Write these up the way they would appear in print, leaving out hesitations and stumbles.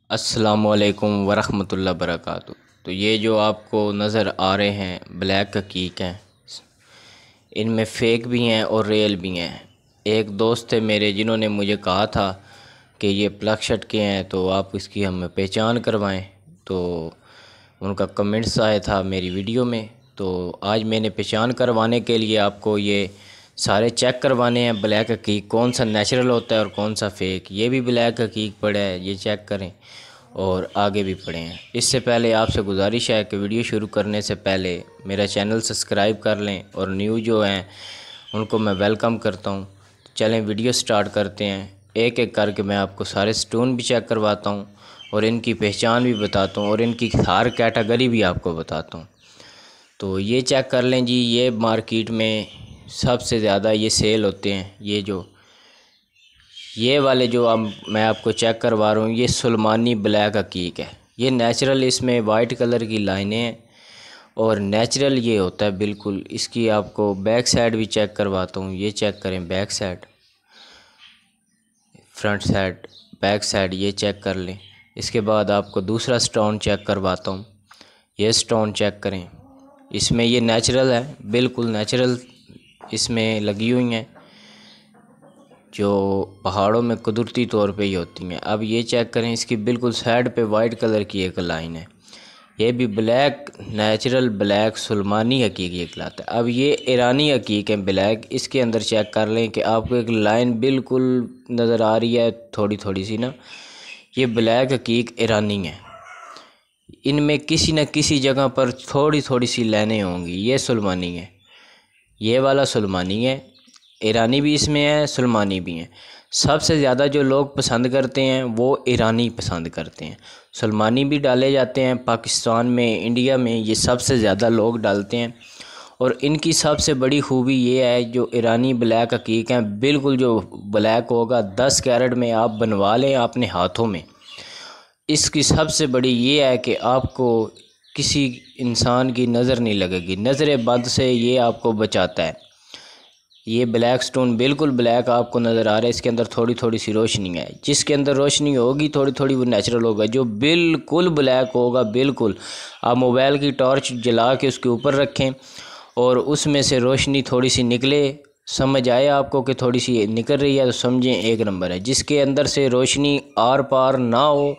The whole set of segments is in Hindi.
अस्सलामुअलैकुम वरहमतुल्लाह बरकातुहू। तो ये जो आपको नज़र आ रहे हैं ब्लैक हकीक हैं, इनमें फ़ेक भी हैं और रियल भी हैं। एक दोस्त थे मेरे जिन्होंने मुझे कहा था कि ये प्लग शर्ट के हैं तो आप इसकी हमें पहचान करवाएं। तो उनका कमेंट्स आया था मेरी वीडियो में, तो आज मैंने पहचान करवाने के लिए आपको ये सारे चेक करवाने हैं। ब्लैक हकीक कौन सा नेचुरल होता है और कौन सा फ़ेक। ये भी ब्लैक हकीक पड़ा है, ये चेक करें और आगे भी पढ़े हैं। इससे पहले आपसे गुजारिश है कि वीडियो शुरू करने से पहले मेरा चैनल सब्सक्राइब कर लें और न्यू जो हैं उनको मैं वेलकम करता हूं। चलें वीडियो स्टार्ट करते हैं। एक एक करके मैं आपको सारे स्टोन भी चेक करवाता हूं और इनकी पहचान भी बताता हूं और इनकी हर कैटेगरी भी आपको बताता हूं। तो ये चेक कर लें जी, ये मार्केट में सबसे ज़्यादा ये सेल होते हैं। ये वाले जो अब मैं आपको चेक करवा रहा हूँ ये सुलेमानी ब्लैक हकीक है। ये नेचुरल, इसमें वाइट कलर की लाइनें हैं और नेचुरल ये होता है बिल्कुल। इसकी आपको बैक साइड भी चेक करवाता हूँ। ये चेक करें, back side, front side, back side, ये चेक कर लें। इसके बाद आपको दूसरा स्टोन चेक करवाता हूँ। ये स्टोन चेक करें, इसमें ये नेचुरल है, बिल्कुल नेचुरल इसमें लगी हुई हैं जो पहाड़ों में कुदरती तौर पे ही होती हैं। अब ये चेक करें, इसकी बिल्कुल साइड पे वाइट कलर की एक लाइन है। ये भी ब्लैक, नेचुरल ब्लैक सुलेमानी हकीक ये कहलाता है। अब ये ईरानी हकीक है ब्लैक। इसके अंदर चेक कर लें कि आपको एक लाइन बिल्कुल नज़र आ रही है थोड़ी थोड़ी सी ना, ये ब्लैक हकीक ईरानी है। इनमें किसी न किसी जगह पर थोड़ी थोड़ी सी लाइनें होंगी। ये सुलेमानी है, ये वाला सुलेमानी है। ईरानी भी इसमें है, सुलेमानी भी है। सबसे ज़्यादा जो लोग पसंद करते हैं वो ईरानी पसंद करते हैं। सुलेमानी भी डाले जाते हैं पाकिस्तान में, इंडिया में ये सबसे ज़्यादा लोग डालते हैं। और इनकी सबसे बड़ी खूबी ये है, जो ईरानी ब्लैक हकीक हैं बिल्कुल जो ब्लैक होगा 10 कैरेट में आप बनवा लें अपने हाथों में। इसकी सबसे बड़ी ये है कि आपको किसी इंसान की नज़र नहीं लगेगी, नज़र बद से ये आपको बचाता है। ये ब्लैक स्टोन बिल्कुल ब्लैक आपको नज़र आ रहा है। इसके अंदर थोड़ी थोड़ी सी रोशनी है, जिसके अंदर रोशनी होगी थोड़ी थोड़ी वो नेचुरल होगा। जो बिल्कुल ब्लैक होगा, बिल्कुल आप मोबाइल की टॉर्च जला के उसके ऊपर रखें और उसमें से रोशनी थोड़ी सी निकले, समझ आए आपको कि थोड़ी सी निकल रही है तो समझें एक नंबर है। जिसके अंदर से रोशनी आर पार ना हो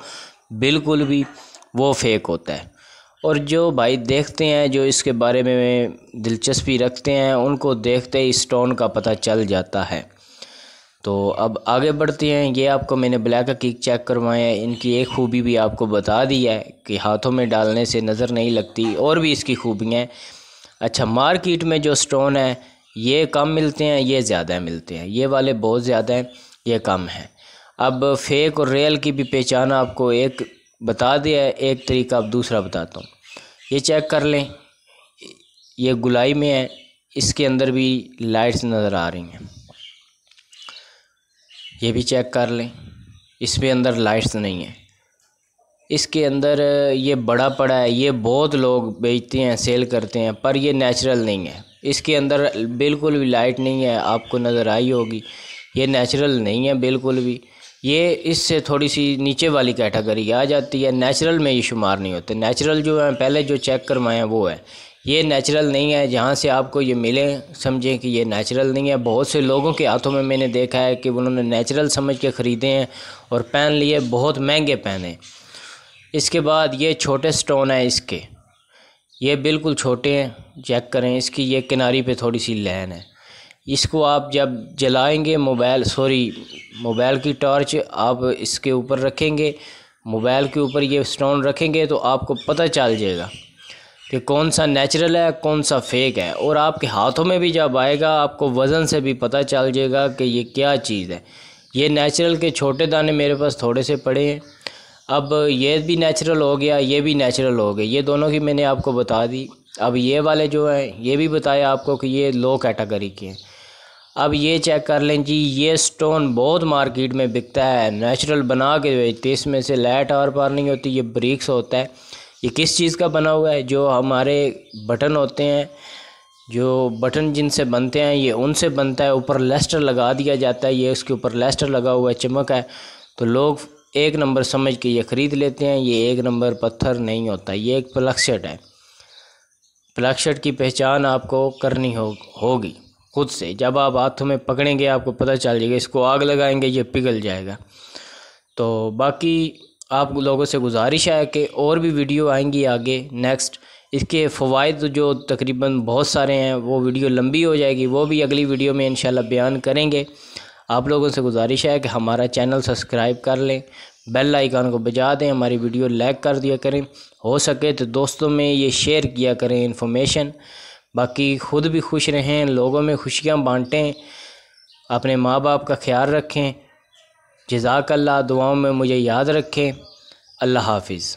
बिल्कुल भी, वो फेक होता है। और जो भाई देखते हैं, जो इसके बारे में दिलचस्पी रखते हैं, उनको देखते ही स्टोन का पता चल जाता है। तो अब आगे बढ़ते हैं। ये आपको मैंने ब्लैक हकीक चेक करवाए हैं। इनकी एक खूबी भी आपको बता दी है कि हाथों में डालने से नज़र नहीं लगती, और भी इसकी खूबियाँ हैं। अच्छा, मार्केट में जो स्टोन है ये कम मिलते हैं, ये ज़्यादा मिलते हैं। ये वाले बहुत ज़्यादा हैं, ये कम हैं। अब फेक और रियल की भी पहचान आपको एक बता दिया है, एक तरीका अब दूसरा बताता हूँ। ये चेक कर लें, ये गुलाई में है, इसके अंदर भी लाइट्स नज़र आ रही हैं। ये भी चेक कर लें, इसके अंदर लाइट्स नहीं है। इसके अंदर ये बड़ा पड़ा है, ये बहुत लोग बेचते हैं, सेल करते हैं, पर ये नेचुरल नहीं है। इसके अंदर बिल्कुल भी लाइट नहीं है, आपको नज़र आई होगी। ये नेचुरल नहीं है बिल्कुल भी। ये इससे थोड़ी सी नीचे वाली कैटेगरी आ जाती है, नेचुरल में ये शुमार नहीं होते। नेचुरल जो है पहले जो चेक करवाए हैं वो है, ये नेचुरल नहीं है। जहाँ से आपको ये मिले समझें कि ये नेचुरल नहीं है। बहुत से लोगों के हाथों में मैंने देखा है कि उन्होंने नेचुरल समझ के ख़रीदे हैं और पहन लिए, बहुत महंगे पहने। इसके बाद ये छोटे स्टोन है इसके, ये बिल्कुल छोटे हैं, चेक करें। इसकी ये किनारी पे थोड़ी सी लाइन है। इसको आप जब जलाएंगे, मोबाइल की टॉर्च आप इसके ऊपर रखेंगे, मोबाइल के ऊपर ये स्टोन रखेंगे तो आपको पता चल जाएगा कि कौन सा नेचुरल है कौन सा फेक है। और आपके हाथों में भी जब आएगा आपको वज़न से भी पता चल जाएगा कि ये क्या चीज़ है। ये नेचुरल के छोटे दाने मेरे पास थोड़े से पड़े हैं। अब ये भी नेचुरल हो गया, ये भी नेचुरल हो गए, ये दोनों की मैंने आपको बता दी। अब ये वाले जो हैं ये भी बताया आपको कि ये लो कैटेगरी के हैं। अब ये चेक कर लें जी, ये स्टोन बहुत मार्केट में बिकता है, नेचुरल बना के बेचते, इसमें से लाइट आर पार नहीं होती, ये ब्रिक्स होता है। ये किस चीज़ का बना हुआ है? जो हमारे बटन होते हैं, जो बटन जिनसे बनते हैं ये उनसे बनता है। ऊपर लेस्टर लगा दिया जाता है, ये इसके ऊपर लेस्टर लगा हुआ है, चमक है, तो लोग एक नंबर समझ के ये ख़रीद लेते हैं। ये एक नंबर पत्थर नहीं होता, ये एक प्लक्सट है। प्लक्सट की पहचान आपको करनी होगी खुद से। जब आप हाथों में पकड़ेंगे आपको पता चल जाएगा। इसको आग लगाएंगे ये पिघल जाएगा। तो बाकी आप लोगों से गुजारिश है कि और भी वीडियो आएंगी आगे नेक्स्ट। इसके फ़वाइद जो तकरीबन बहुत सारे हैं, वो वीडियो लंबी हो जाएगी, वो भी अगली वीडियो में इंशाल्लाह बयान करेंगे। आप लोगों से गुजारिश है कि हमारा चैनल सब्सक्राइब कर लें, बेल आइकन को बजा दें, हमारी वीडियो लाइक कर दिया करें, हो सके तो दोस्तों में ये शेयर किया करें इन्फॉर्मेशन। बाकी ख़ुद भी खुश रहें, लोगों में खुशियाँ बांटें, अपने माँ बाप का ख्याल रखें। जज़ाकल्लाह, दुआओं में मुझे याद रखें। अल्लाह हाफिज़।